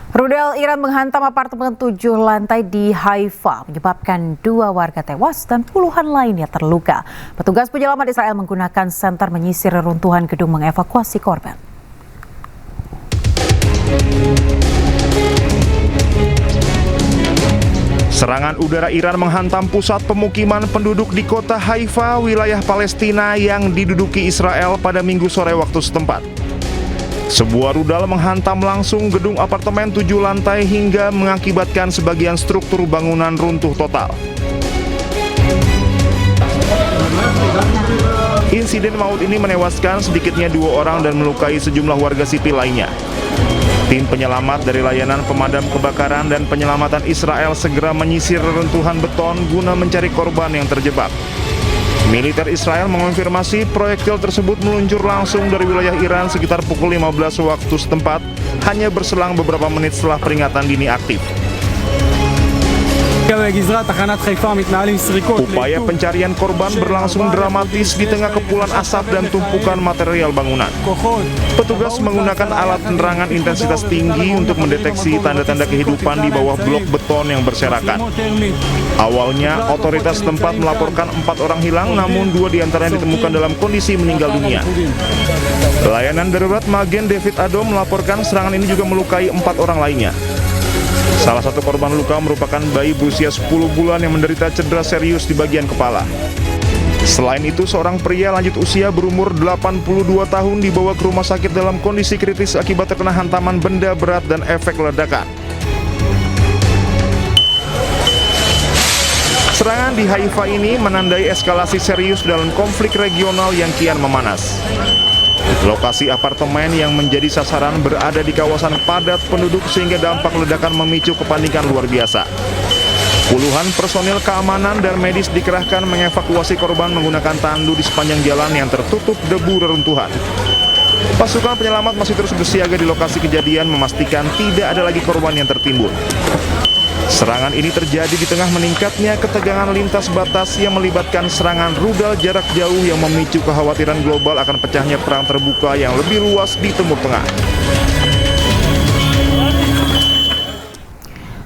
Rudal Iran menghantam apartemen 7 lantai di Haifa, menyebabkan 2 warga tewas dan puluhan lainnya terluka. Petugas penyelamat Israel menggunakan senter menyisir reruntuhan gedung mengevakuasi korban. Serangan udara Iran menghantam pusat pemukiman penduduk di kota Haifa, wilayah Palestina yang diduduki Israel pada Minggu sore waktu setempat. Sebuah rudal menghantam langsung gedung apartemen 7 lantai hingga mengakibatkan sebagian struktur bangunan runtuh total. Insiden maut ini menewaskan sedikitnya 2 orang dan melukai sejumlah warga sipil lainnya. Tim penyelamat dari layanan pemadam kebakaran dan penyelamatan Israel segera menyisir reruntuhan beton guna mencari korban yang terjebak. Militer Israel mengonfirmasi proyektil tersebut meluncur langsung dari wilayah Iran sekitar pukul 15 waktu setempat, hanya berselang beberapa menit setelah peringatan dini aktif. Upaya pencarian korban berlangsung dramatis di tengah kepulan asap dan tumpukan material bangunan. Petugas menggunakan alat penerangan intensitas tinggi untuk mendeteksi tanda-tanda kehidupan di bawah blok beton yang berserakan. Awalnya, otoritas setempat melaporkan 4 orang hilang, namun 2 diantaranya ditemukan dalam kondisi meninggal dunia. Layanan darurat Magen David Adom melaporkan serangan ini juga melukai 4 orang lainnya. Salah satu korban luka merupakan bayi berusia 10 bulan yang menderita cedera serius di bagian kepala. Selain itu, seorang pria lanjut usia berumur 82 tahun dibawa ke rumah sakit dalam kondisi kritis akibat terkena hantaman benda berat dan efek ledakan. Serangan di Haifa ini menandai eskalasi serius dalam konflik regional yang kian memanas. Lokasi apartemen yang menjadi sasaran berada di kawasan padat penduduk sehingga dampak ledakan memicu kepanikan luar biasa. Puluhan personil keamanan dan medis dikerahkan mengevakuasi korban menggunakan tandu di sepanjang jalan yang tertutup debu reruntuhan. Pasukan penyelamat masih terus bersiaga di lokasi kejadian memastikan tidak ada lagi korban yang tertimbun. Serangan ini terjadi di tengah meningkatnya ketegangan lintas batas yang melibatkan serangan rudal jarak jauh yang memicu kekhawatiran global akan pecahnya perang terbuka yang lebih luas di Timur Tengah.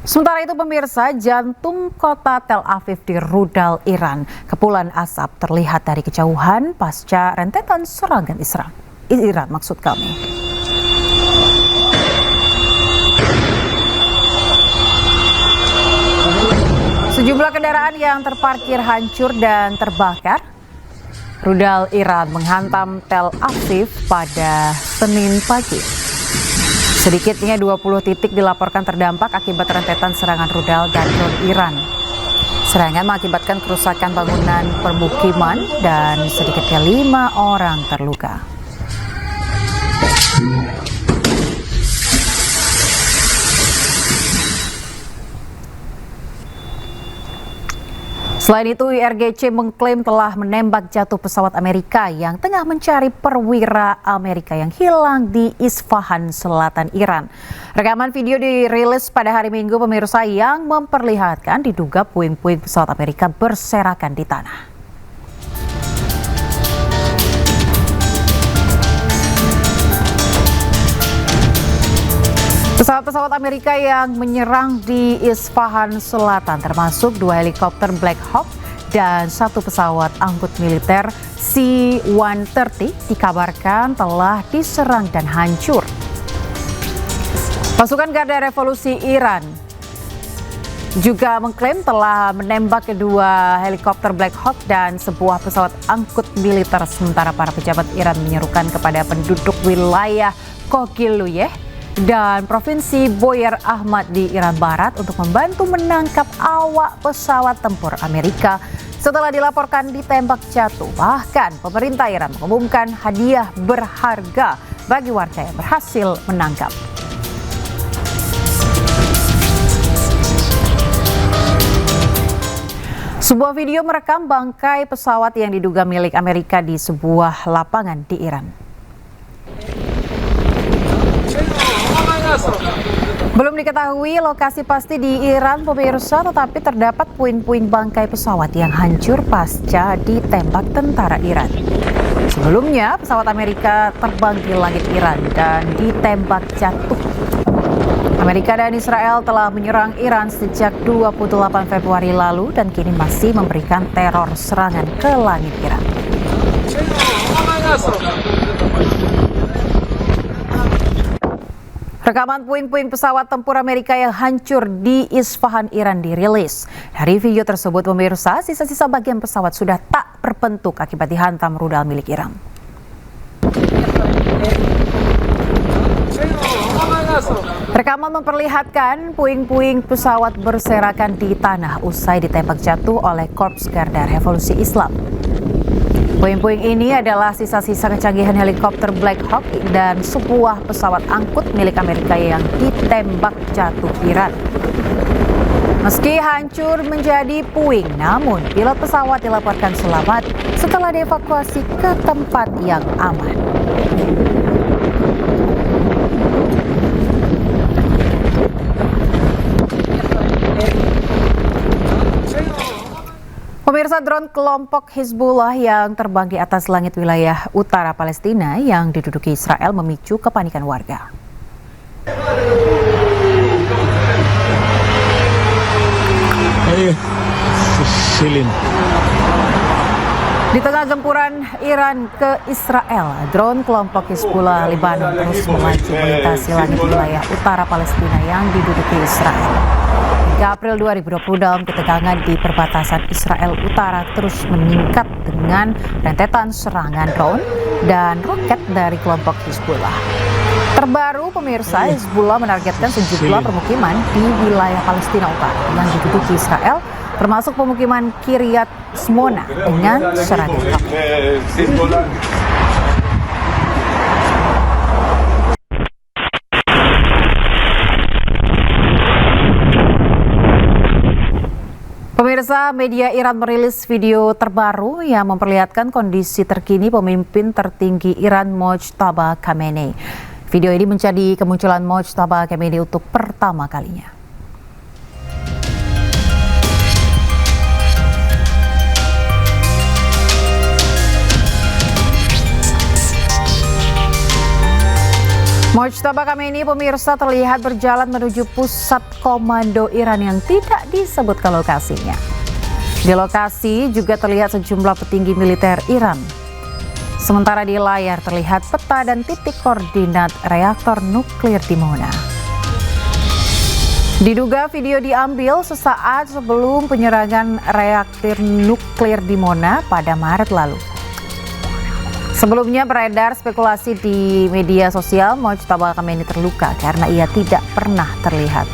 Sementara itu pemirsa, jantung kota Tel Aviv di rudal Iran. Kepulan asap terlihat dari kejauhan pasca rentetan serangan Iran maksud kami. Sejumlah kendaraan yang terparkir hancur dan terbakar. Rudal Iran menghantam Tel Aviv pada Senin pagi. Sedikitnya 20 titik dilaporkan terdampak akibat rentetan serangan rudal dan drone Iran. Serangan mengakibatkan kerusakan bangunan permukiman dan sedikitnya 5 orang terluka. Selain itu, IRGC mengklaim telah menembak jatuh pesawat Amerika yang tengah mencari perwira Amerika yang hilang di Isfahan, selatan Iran. Rekaman video dirilis pada hari Minggu pemirsa yang memperlihatkan diduga puing-puing pesawat Amerika berserakan di tanah. Pesawat-pesawat Amerika yang menyerang di Isfahan Selatan termasuk 2 helikopter Black Hawk dan 1 pesawat angkut militer C-130 dikabarkan telah diserang dan hancur. Pasukan Garda Revolusi Iran juga mengklaim telah menembak kedua helikopter Black Hawk dan sebuah pesawat angkut militer, sementara para pejabat Iran menyerukan kepada penduduk wilayah Kokiluyeh dan Provinsi Boyer Ahmad di Iran Barat untuk membantu menangkap awak pesawat tempur Amerika setelah dilaporkan ditembak jatuh. Bahkan pemerintah Iran mengumumkan hadiah berharga bagi warga yang berhasil menangkap. Sebuah video merekam bangkai pesawat yang diduga milik Amerika di sebuah lapangan di Iran. Belum diketahui lokasi pasti di Iran pemirsa, tetapi terdapat puing-puing bangkai pesawat yang hancur pasca ditembak tentara Iran. Sebelumnya pesawat Amerika terbang di langit Iran dan ditembak jatuh. Amerika dan Israel telah menyerang Iran sejak 28 Februari lalu dan kini masih memberikan teror serangan ke langit Iran. Rekaman puing-puing pesawat tempur Amerika yang hancur di Isfahan, Iran dirilis. Dari video tersebut, pemirsa, sisa-sisa bagian pesawat sudah tak berbentuk akibat dihantam rudal milik Iran. Rekaman memperlihatkan puing-puing pesawat berserakan di tanah usai ditembak jatuh oleh Korps Garda Revolusi Islam. Puing-puing ini adalah sisa-sisa kecanggihan helikopter Black Hawk dan sebuah pesawat angkut milik Amerika yang ditembak jatuh Iran. Meski hancur menjadi puing, namun pilot pesawat dilaporkan selamat setelah dievakuasi ke tempat yang aman. Pemirsa, drone kelompok Hizbullah yang terbang di atas langit wilayah utara Palestina yang diduduki Israel memicu kepanikan warga. Di tengah gempuran Iran ke Israel, drone kelompok Hizbullah Lebanon terus melaju melintasi langit wilayah utara Palestina yang diduduki Israel. Hingga April 2020 dalam ketegangan di perbatasan Israel Utara terus meningkat dengan rentetan serangan drone dan roket dari kelompok Hizbullah. Terbaru, pemirsa, Hizbullah menargetkan sejumlah permukiman di wilayah Palestina Utara yang diduduki Israel, termasuk pemukiman Kiryat Shmona dengan serangan roket. Pemirsa, media Iran merilis video terbaru yang memperlihatkan kondisi terkini pemimpin tertinggi Iran Mojtaba Khamenei. Video ini menjadi kemunculan Mojtaba Khamenei untuk pertama kalinya. Mojtaba Khamenei, pemirsa, terlihat berjalan menuju pusat komando Iran yang tidak disebutkan lokasinya. Di lokasi juga terlihat sejumlah petinggi militer Iran. Sementara di layar terlihat peta dan titik koordinat reaktor nuklir Dimona. Diduga video diambil sesaat sebelum penyerangan reaktor nuklir Dimona pada Maret lalu. Sebelumnya beredar spekulasi di media sosial Mojtaba Khamenei terluka karena ia tidak pernah terlihat.